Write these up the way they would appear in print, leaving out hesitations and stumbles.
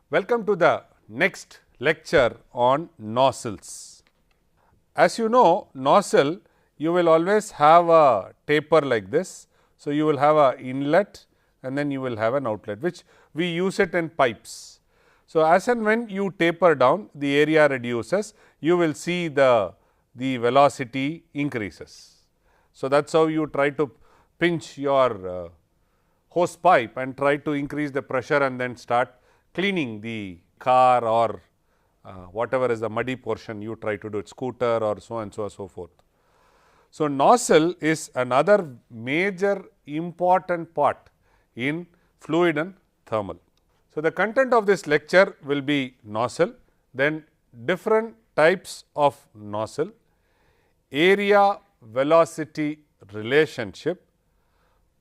Welcome to the next lecture on nozzles. As you know, nozzle, you will always have a taper like this. So, you will have a inlet and then you will have an outlet, which we use it in pipes. So, as and when you taper down, the area reduces, you will see the velocity increases. So, that is how you try to pinch your hose pipe and try to increase the pressure and then start cleaning the car or whatever is the muddy portion you try to do it, scooter or so and so forth. So, nozzle is another major important part in fluid and thermal. So, the content of this lecture will be nozzle, then different types of nozzle, area velocity relationship,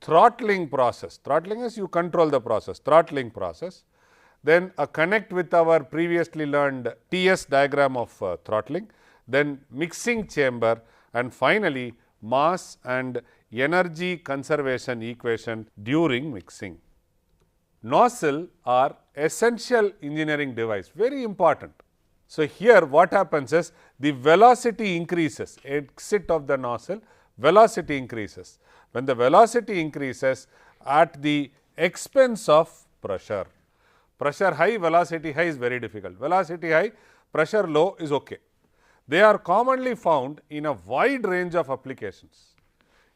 throttling process, throttling is you control the process, throttling process, then a connect with our previously learned TS diagram of throttling, then mixing chamber and finally, mass and energy conservation equation during mixing. Nozzle are essential engineering device, very important. So, here what happens is the velocity increases, exit of the nozzle, velocity increases. When the velocity increases at the expense of pressure. Pressure high, velocity high is very difficult. Velocity high, pressure low is okay. They are commonly found in a wide range of applications,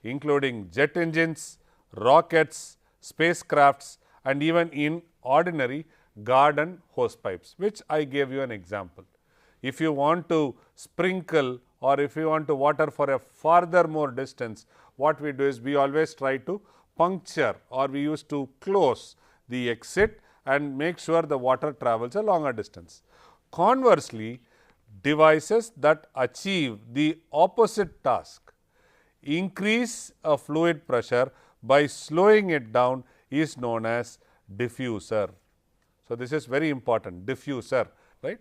including jet engines, rockets, spacecrafts and even in ordinary garden hose pipes, which I gave you an example. If you want to sprinkle or if you want to water for a farther more distance, what we do is we always try to puncture or we used to close the exit and make sure the water travels a longer distance. Conversely, devices that achieve the opposite task, increase a fluid pressure by slowing it down is known as diffuser. So, this is very important, diffuser, right.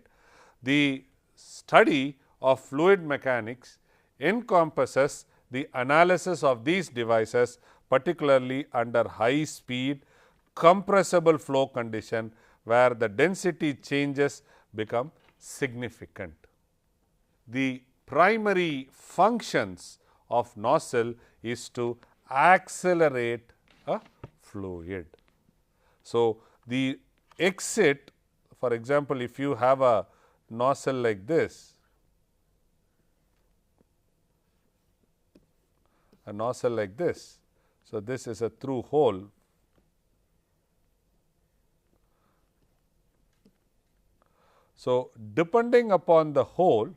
The study of fluid mechanics encompasses the analysis of these devices, particularly under high speed compressible flow condition where the density changes become significant. The primary functions of nozzle is to accelerate a fluid. So, the exit, for example, if you have a nozzle like this, a nozzle like this. So, this is a through hole. So, depending upon the hole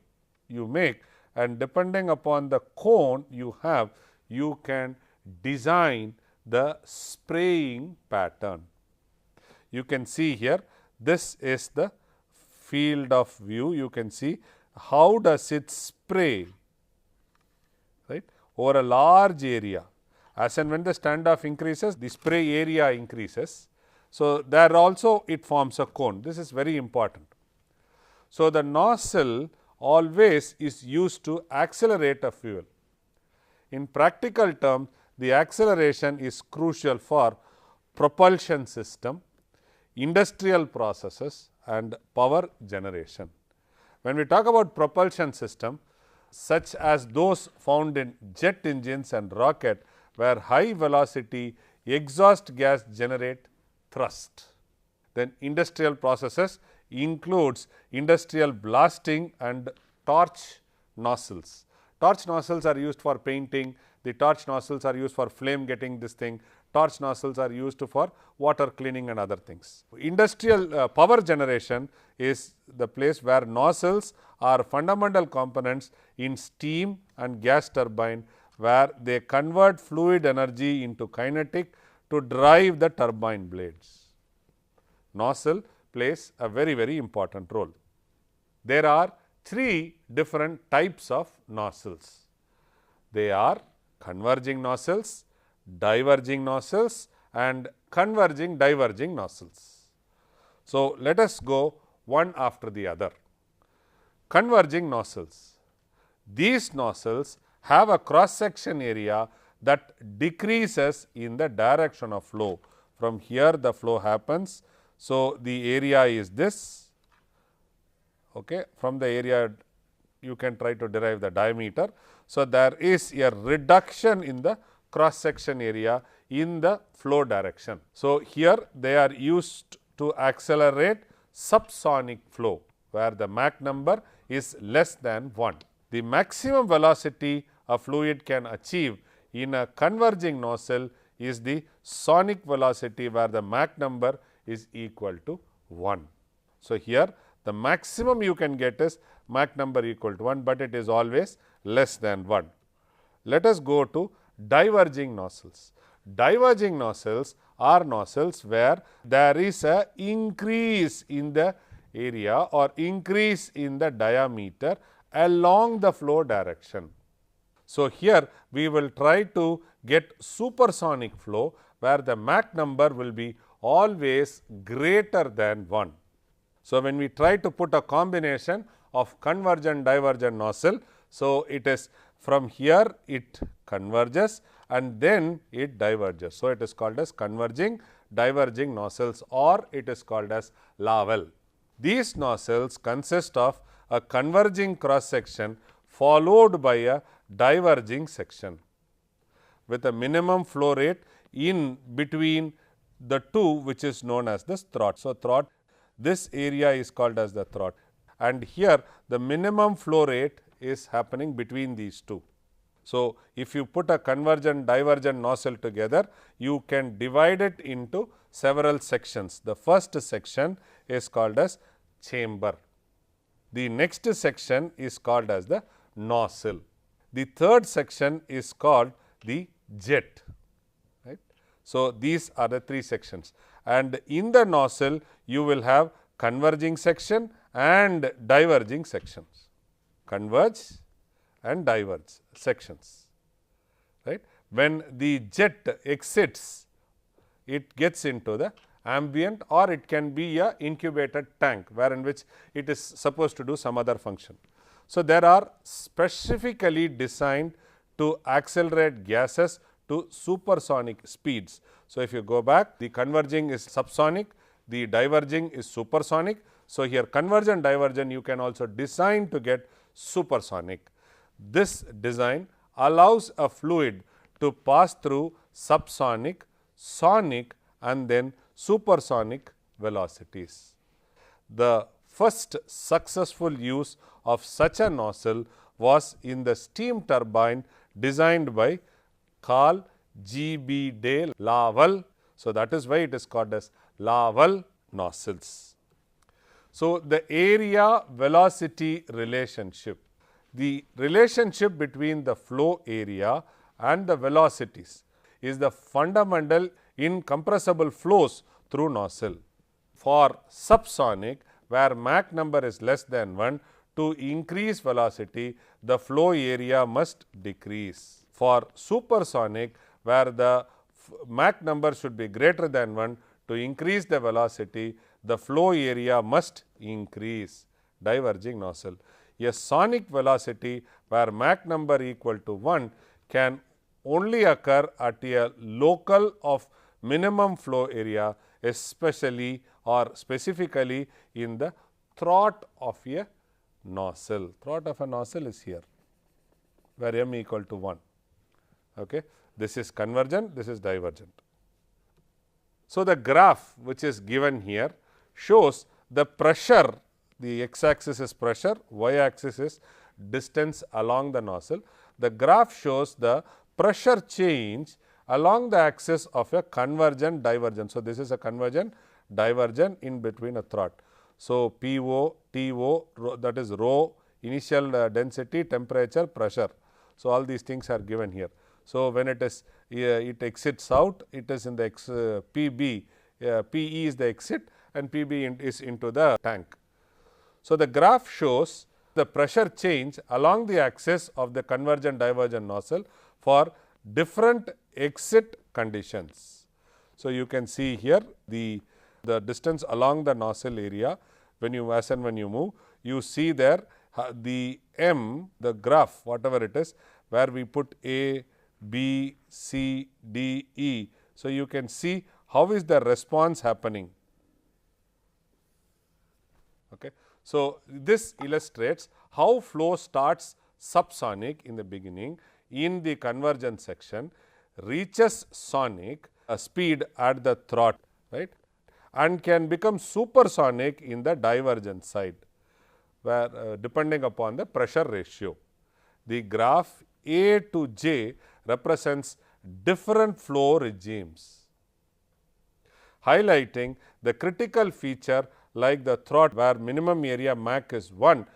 you make and depending upon the cone you have, you can design the spraying pattern. You can see here, this is the field of view. You can see how does it spray, right, over a large area. As and when the standoff increases, the spray area increases. So, there also it forms a cone. This is very important. So, the nozzle always is used to accelerate a fuel. In practical terms, the acceleration is crucial for propulsion system, industrial processes and power generation. When we talk about propulsion system, such as those found in jet engines and rocket, where high velocity exhaust gas generate thrust. Then industrial processes includes industrial blasting and torch nozzles. Torch nozzles are used for painting, the torch nozzles are used for flame getting this thing, torch nozzles are used for water cleaning and other things. Industrial power generation is the place where nozzles are fundamental components in steam and gas turbine, where they convert fluid energy into kinetic to drive the turbine blades. Nozzle plays a very important role. There are three different types of nozzles. They are converging nozzles, diverging nozzles and converging diverging nozzles. So, let us go one after the other. Converging nozzles. These nozzles have a cross section area that decreases in the direction of flow. From here the flow happens. So, the area is this. Okay. From the area you can try to derive the diameter. So, there is a reduction in the cross section area in the flow direction. So, here they are used to accelerate subsonic flow, where the Mach number is less than 1. The maximum velocity a fluid can achieve in a converging nozzle is the sonic velocity, where the Mach number is equal to 1. So, here the maximum you can get is Mach number equal to 1, but it is always less than 1. Let us go to diverging nozzles. Diverging nozzles are nozzles where there is a increase in the area or increase in the diameter along the flow direction. So, here we will try to get supersonic flow, where the Mach number will be always greater than 1. So, when we try to put a combination of convergent divergent nozzle, so it is from here it converges and then it diverges. So, it is called as converging diverging nozzles, or it is called as Laval. These nozzles consist of a converging cross section followed by a diverging section with a minimum flow rate in between the two, which is known as the throat. So, throat, this area is called as the throat, and here the minimum flow rate is happening between these two. So, if you put a convergent divergent nozzle together, you can divide it into several sections. The first section is called as chamber. The next section is called as the nozzle. The third section is called the jet. Right. So, these are the three sections, and in the nozzle you will have converging section and diverging sections. Converge and diverge sections. Right. When the jet exits, it gets into the ambient, or it can be a incubated tank, where in which it is supposed to do some other function. So, there are specifically designed to accelerate gases to supersonic speeds. So, if you go back, the converging is subsonic, the diverging is supersonic. So, here convergent divergent you can also design to get supersonic. This design allows a fluid to pass through subsonic, sonic and then supersonic velocities. The first successful use of such a nozzle was in the steam turbine designed by Carl G. B. de Laval. So, that is why it is called as Laval nozzles. So, the area velocity relationship. The relationship between the flow area and the velocities is the fundamental in compressible flows through nozzle. For subsonic, where Mach number is less than 1, to increase velocity, the flow area must decrease. For supersonic, where the Mach number should be greater than 1, to increase the velocity, the flow area must increase. Diverging nozzle. A sonic velocity where Mach number equal to 1 can only occur at a local of minimum flow area, especially or specifically in the throat of a nozzle. Throat of a nozzle is here, where m equal to 1. Okay. This is convergent, this is divergent. So, the graph which is given here shows the pressure, the x axis is pressure, y axis is distance along the nozzle. The graph shows the pressure change along the axis of a convergent divergent. So, this is a convergent divergent in between a throat. So, PO, TO, that is rho, initial density, temperature, pressure. So, all these things are given here. So, when it is it exits out, it is in the PB, PE is the exit and PB is into the tank. So, the graph shows the pressure change along the axis of the convergent divergent nozzle for different exit conditions. So, you can see here the distance along the nozzle area, when you as and when you move, you see there the M, the graph, whatever it is, where we put A, B, C, D, E. So, you can see how is the response happening. Okay. So, this illustrates how flow starts subsonic in the beginning in the convergence section, reaches sonic speed at the throttle, right, and can become supersonic in the divergence side, where depending upon the pressure ratio. The graph A to J represents different flow regimes, highlighting the critical feature like the throttle where minimum area Mach is 1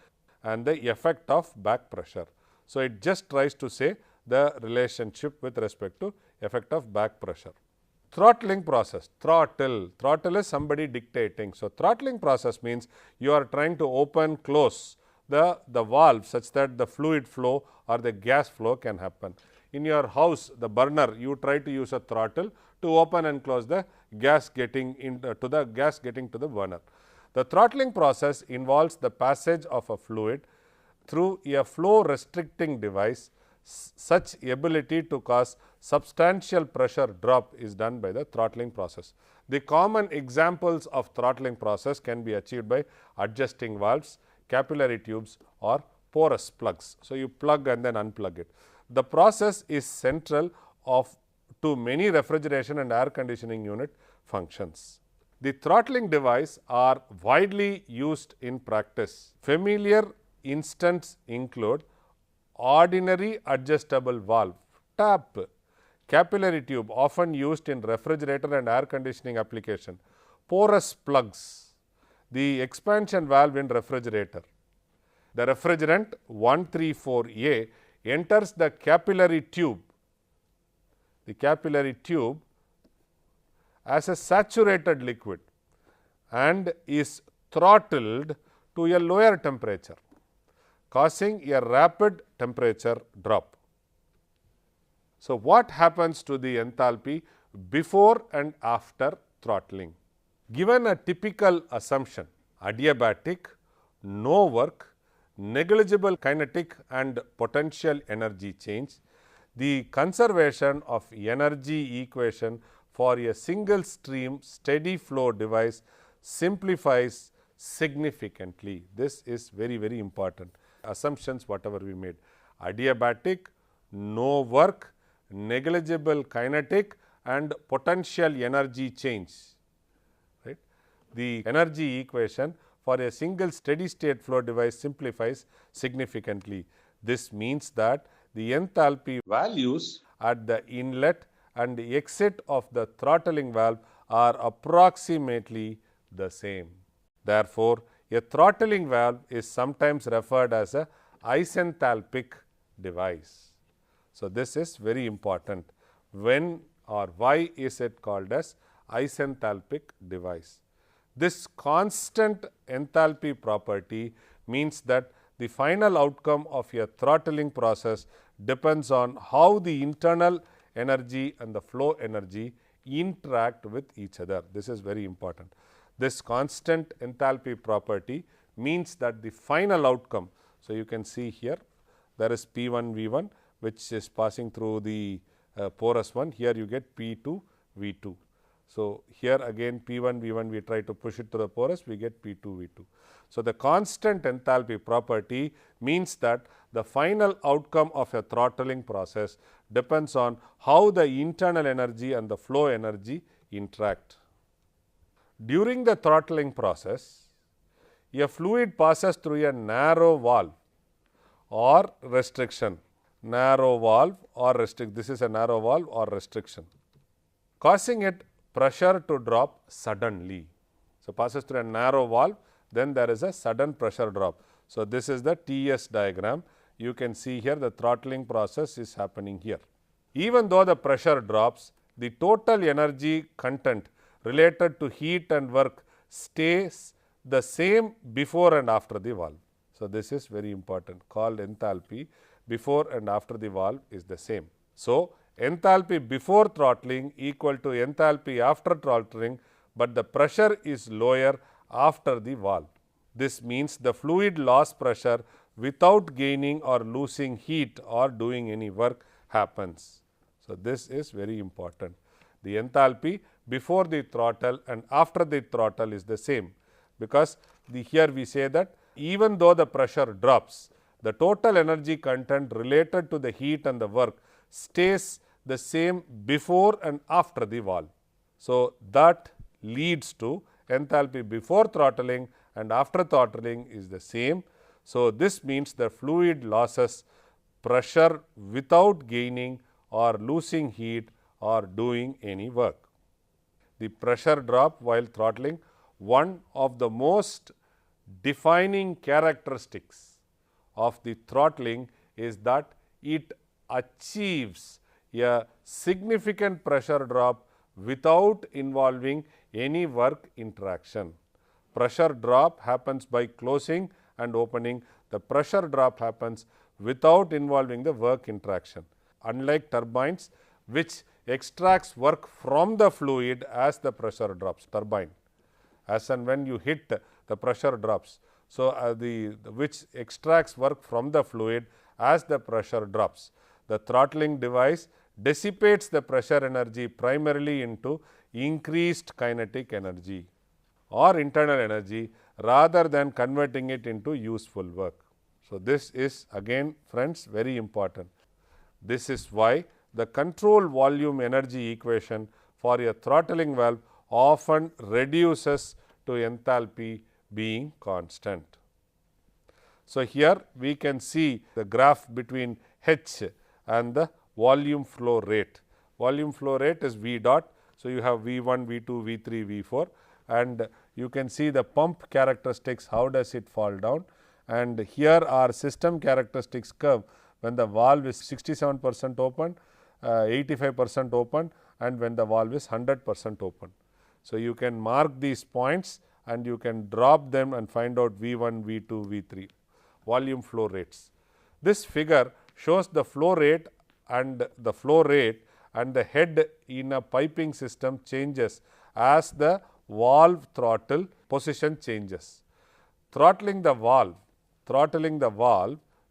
and the effect of back pressure. So, it just tries to say the relationship with respect to effect of back pressure. Throttling process, throttle is somebody dictating. So, throttling process means you are trying to open, close the valve such that the fluid flow or the gas flow can happen. In your house, the burner, you try to use a throttle to open and close the gas getting into the burner. The throttling process involves the passage of a fluid through a flow restricting device. Such ability to cause substantial pressure drop is done by the throttling process. The common examples of throttling process can be achieved by adjusting valves, capillary tubes or porous plugs. So, you plug and then unplug it. The process is central to many refrigeration and air conditioning unit functions. The throttling device are widely used in practice. Familiar instances include ordinary adjustable valve, tap, capillary tube often used in refrigerator and air conditioning application, porous plugs, the expansion valve in refrigerator. The refrigerant 134A enters the capillary tube. The capillary tube as a saturated liquid and is throttled to a lower temperature, causing a rapid temperature drop. So, what happens to the enthalpy before and after throttling? Given a typical assumption, adiabatic, no work, negligible kinetic and potential energy change, the conservation of energy equation for a single stream steady flow device simplifies significantly. This is very, very important. Assumptions whatever we made, adiabatic, no work, negligible kinetic and potential energy change, right. The energy equation for a single steady state flow device simplifies significantly. This means that the enthalpy values at the inlet and the exit of the throttling valve are approximately the same. Therefore, a throttling valve is sometimes referred as a isenthalpic device. So, this is very important. When or why is it called as isenthalpic device? This constant enthalpy property means that the final outcome of a throttling process depends on how the internal energy and the flow energy interact with each other. This is very important. This constant enthalpy property means that the final outcome. So, you can see here there is P1 V1 which is passing through the porous one. Here you get P2 V2. So, here again P1 V1 we try to push it to the porous, we get P2 V2. So, the constant enthalpy property means that the final outcome of a throttling process depends on how the internal energy and the flow energy interact. During the throttling process, a fluid passes through a narrow valve or restriction, this is a narrow valve or restriction, causing it pressure to drop suddenly. So, passes through a narrow valve, then there is a sudden pressure drop. So, this is the TS diagram. You can see here the throttling process is happening here. Even though the pressure drops, the total energy content related to heat and work stays the same before and after the valve. So, this is very important, called enthalpy before and after the valve is the same. So, enthalpy before throttling equal to enthalpy after throttling, but the pressure is lower after the valve. This means the fluid loss pressure without gaining or losing heat or doing any work happens. So, this is very important. The enthalpy before the throttle and after the throttle is the same, because here we say that even though the pressure drops, the total energy content related to the heat and the work stays the same before and after the valve. So, that leads to enthalpy before throttling and after throttling is the same. So, this means the fluid losses pressure without gaining or losing heat or doing any work. The pressure drop while throttling, one of the most defining characteristics of the throttling is that it achieves a significant pressure drop without involving any work interaction. Pressure drop happens by closing and opening. The pressure drop happens without involving the work interaction. Unlike turbines, which extracts work from the fluid as the pressure drops, turbine, as and when you hit, the pressure drops. So, which extracts work from the fluid as the pressure drops. The throttling device dissipates the pressure energy primarily into increased kinetic energy or internal energy rather than converting it into useful work. So, this is again friends very important. This is why the control volume energy equation for a throttling valve often reduces to enthalpy being constant. So, here we can see the graph between H and the volume flow rate. Volume flow rate is V dot. So, you have V1, V2, V3, V4, and you can see the pump characteristics, how does it fall down, and here are system characteristics curve when the valve is 67% open, 85% open, and when the valve is 100% open. So, you can mark these points and you can drop them and find out V1, V2, V3 volume flow rates. This figure shows the flow rate and the head in a piping system changes as the valve throttle position changes. Throttling the valve,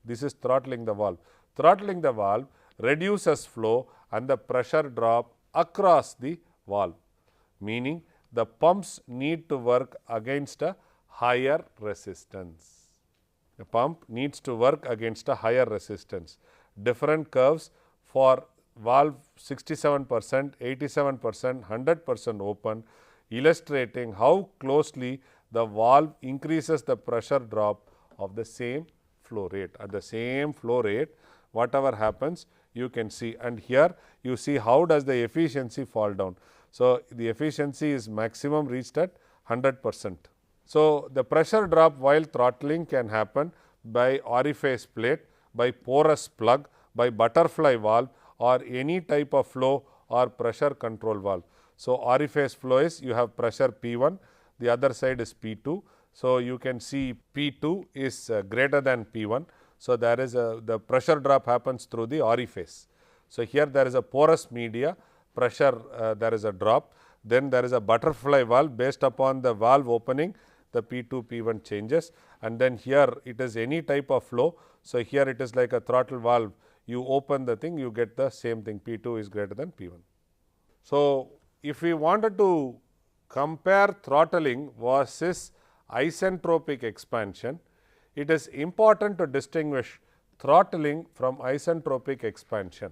this is throttling the valve. Throttling the valve reduces flow and the pressure drop across the valve, meaning the pumps need to work against a higher resistance. The pump needs to work against a higher resistance. Different curves for valve 67%, 87%, 100% open, illustrating how closely the valve increases the pressure drop of the same flow rate. At the same flow rate, whatever happens, you can see, and here you see how does the efficiency fall down. So, the efficiency is maximum reached at 100%. So, the pressure drop while throttling can happen by orifice plate, by porous plug, by butterfly valve, or any type of flow or pressure control valve. So, orifice flow is you have pressure P1, the other side is P2. So, you can see P2 is greater than P1. So, there is the pressure drop happens through the orifice. So, here there is a porous media, pressure there is a drop, then there is a butterfly valve based upon the valve opening, the P2, P1 changes, and then here it is any type of flow. So, here it is like a throttle valve, you open the thing, you get the same thing, P2 is greater than P1. So, if we wanted to compare throttling versus isentropic expansion, it is important to distinguish throttling from isentropic expansion.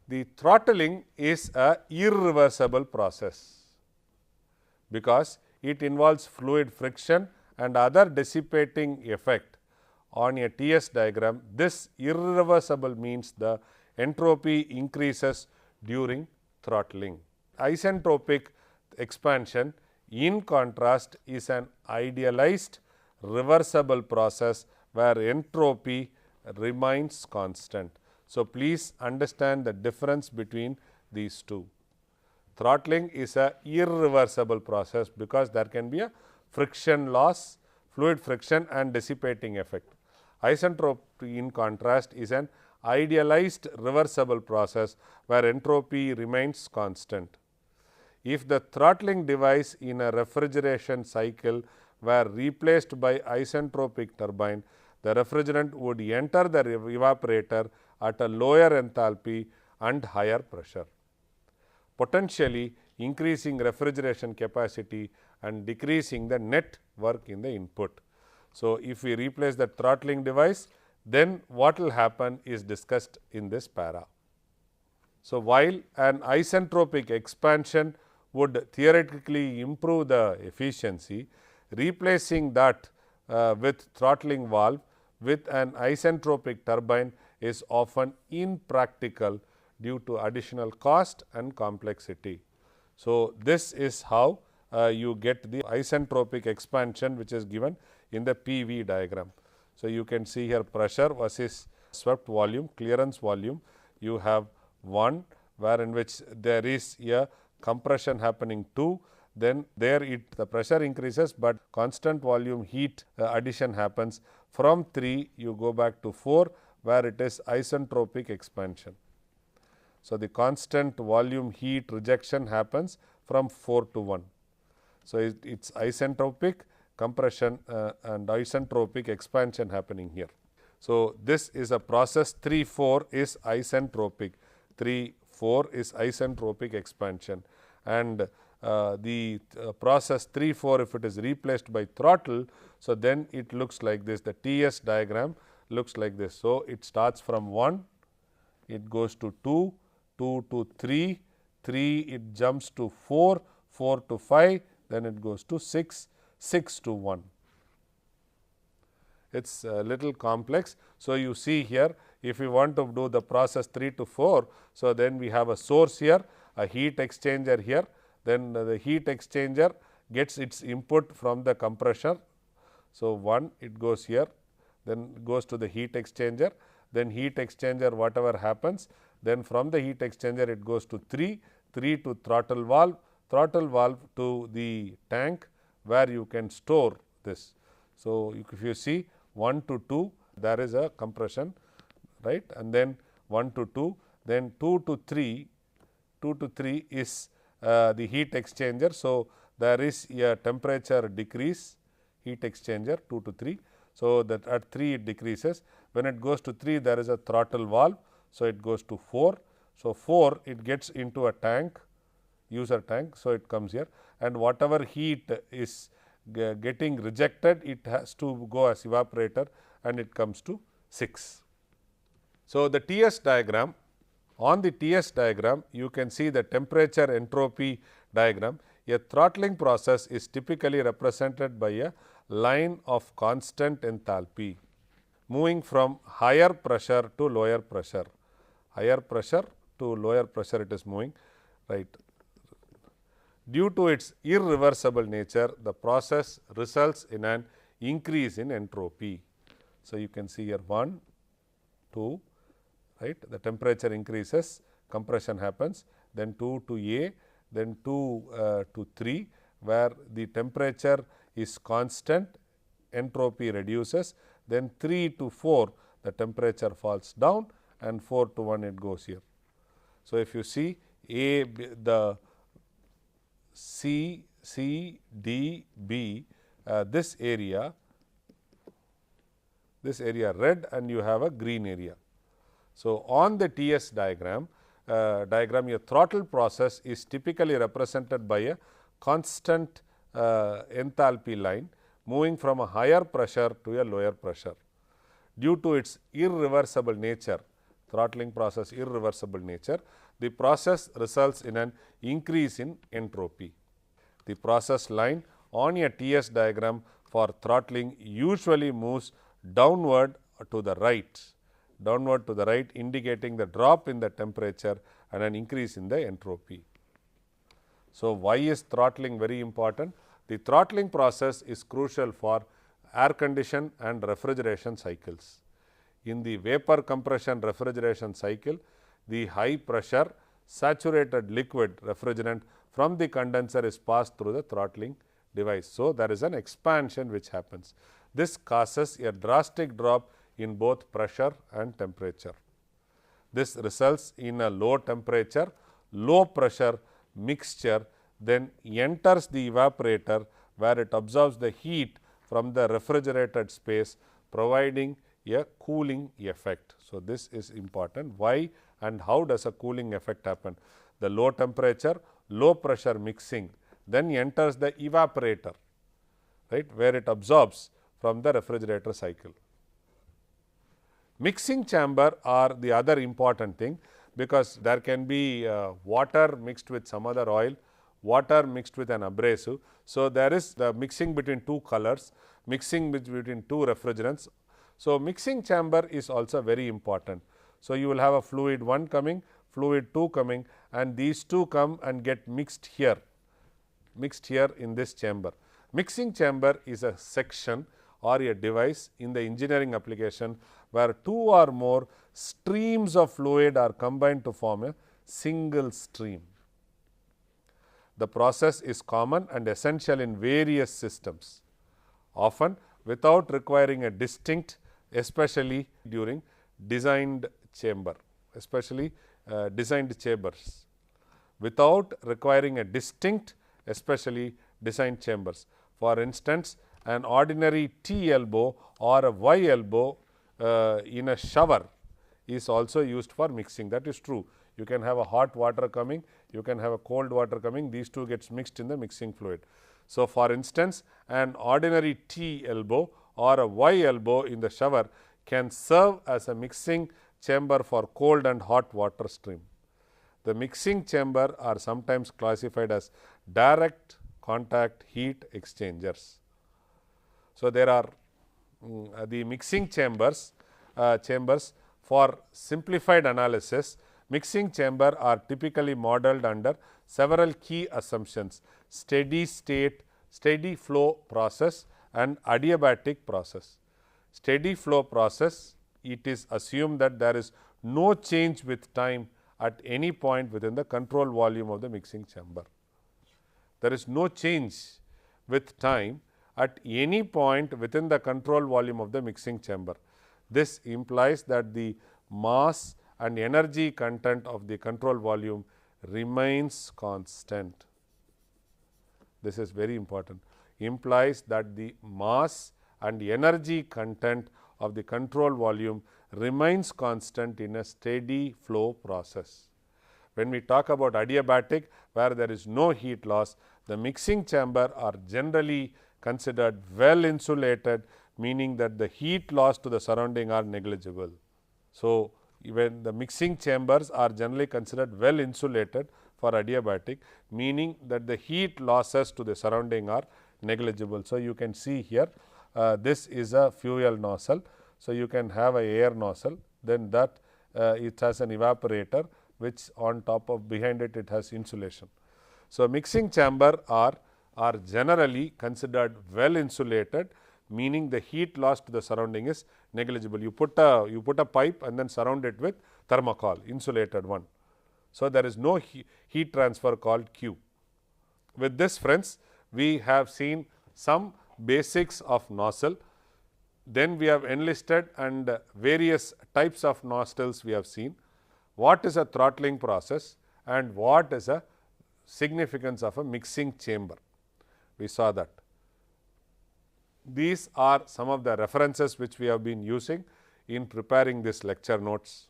The throttling is a irreversible process because it involves fluid friction and other dissipating effect on a TS diagram. This irreversible means the entropy increases during throttling. Isentropic expansion, in contrast, is an idealized reversible process where entropy remains constant. So, please understand the difference between these two. Throttling is a irreversible process because there can be a friction loss, fluid friction and dissipating effect. Isentropy, in contrast, is an idealized reversible process where entropy remains constant. If the throttling device in a refrigeration cycle were replaced by isentropic turbine, the refrigerant would enter the evaporator at a lower enthalpy and higher pressure, potentially increasing refrigeration capacity and decreasing the net work in the input. So, if we replace the throttling device, then what will happen is discussed in this para. So, while an isentropic expansion would theoretically improve the efficiency, replacing that with throttling valve with an isentropic turbine is often impractical due to additional cost and complexity. So, this is how you get the isentropic expansion, which is given in the PV diagram. So, you can see here pressure versus swept volume, clearance volume. You have one where in which there is a compression happening 2, then there the pressure increases, but constant volume heat addition happens. From 3 you go back to 4 where it is isentropic expansion. So, the constant volume heat rejection happens from 4 to 1. So, it is isentropic compression and isentropic expansion happening here. So, this is a process 3-4 is isentropic, 3-4 is isentropic expansion, and the process 3-4 if it is replaced by throttle. So, then it looks like this, the TS diagram looks like this. So, it starts from 1, it goes to 2, 2 to 3, 3 it jumps to 4, 4 to 5, then it goes to 6, 6 to 1. It is a little complex. So, you see here if we want to do the process 3 to 4, so then we have a source here, a heat exchanger here, then the heat exchanger gets its input from the compressor. So, 1 it goes here, then it goes to the heat exchanger, then heat exchanger whatever happens, then from the heat exchanger it goes to 3, 3 to throttle valve to the tank where you can store this. So, if you see 1 to 2 there is a compression, right, and then 1 to 2, then 2 to 3 is the heat exchanger. So, there is a temperature decrease, heat exchanger 2 to 3. So, that at 3 it decreases, when it goes to 3 there is a throttle valve. So, it goes to 4. So, 4 it gets into a tank, user tank. So, it comes here, and whatever heat is getting rejected, it has to go as evaporator, and it comes to 6. So, the TS diagram, on the TS diagram you can see the temperature entropy diagram. A throttling process is typically represented by a line of constant enthalpy moving from higher pressure to lower pressure, higher pressure to lower pressure it is moving, right. Due to its irreversible nature, the process results in an increase in entropy. So, you can see here 1, 2, right, the temperature increases, compression happens, then 2 to A, then 2 to 3 where the temperature is constant, entropy reduces, then 3 to 4 the temperature falls down, and 4 to 1 it goes here. So, if you see A, the C, D, B, this area red, and you have a green area. So, on the TS diagram, your throttle process is typically represented by a constant enthalpy line moving from a higher pressure to a lower pressure. Due to its irreversible nature, throttling process irreversible nature, the process results in an increase in entropy. The process line on a TS diagram for throttling usually moves downward to the right, indicating the drop in the temperature and an increase in the entropy. So, why is throttling very important? The throttling process is crucial for air condition and refrigeration cycles. In the vapor compression refrigeration cycle, the high pressure saturated liquid refrigerant from the condenser is passed through the throttling device. So, there is an expansion which happens. This causes a drastic drop in both pressure and temperature. This results in a low temperature, low pressure mixture then enters the evaporator where it absorbs the heat from the refrigerated space, providing a cooling effect. So, this is important. Why and how does a cooling effect happen? The low temperature, low pressure mixing then enters the evaporator, right, where it absorbs from the refrigerator cycle. Mixing chamber are the other important thing, because there can be water mixed with some other oil, water mixed with an abrasive. So, there is the mixing between two colors, mixing between two refrigerants. So, mixing chamber is also very important. So, you will have a fluid 1 coming, fluid 2 coming, and these two come and get mixed here in this chamber. Mixing chamber is a section or a device in the engineering application where 2 or more streams of fluid are combined to form a single stream. The process is common and essential in various systems, often without requiring a distinct, especially during designed chambers. Without requiring a distinct, especially designed chambers. For instance, an ordinary T elbow or a Y elbow in a shower is also used for mixing. That is true. You can have a hot water coming, you can have a cold water coming, these two gets mixed in the mixing fluid. So, for instance, an ordinary T elbow or a Y elbow in the shower can serve as a mixing chamber for cold and hot water stream. The mixing chamber are sometimes classified as direct contact heat exchangers. So, there are the mixing chambers for simplified analysis. Mixing chamber are typically modeled under several key assumptions: steady state, steady flow process and adiabatic process. Steady flow process, it is assumed that there is no change with time at any point within the control volume of the mixing chamber. There is no change with time at any point within the control volume of the mixing chamber. This implies that the mass and energy content of the control volume remains constant. This is very important. Implies that the mass and energy content of the control volume remains constant in a steady flow process. When we talk about adiabatic, where there is no heat loss, the mixing chamber are generally considered well insulated, meaning that the heat loss to the surrounding are negligible. So, when the mixing chambers are generally considered well insulated for adiabatic, meaning that the heat losses to the surrounding are negligible. So, you can see here this is a fuel nozzle. So, you can have a air nozzle, then that it has an evaporator, which on top of behind it, it has insulation. So, mixing chamber are generally considered well insulated, meaning the heat loss to the surrounding is negligible. You put a pipe and then surround it with thermocol, insulated one. So, there is no heat transfer called Q. With this, friends, we have seen some basics of nozzle. Then we have enlisted and various types of nozzles we have seen. What is a throttling process and what is a significance of a mixing chamber? We saw that. These are some of the references which we have been using in preparing this lecture notes,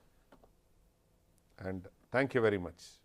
and thank you very much.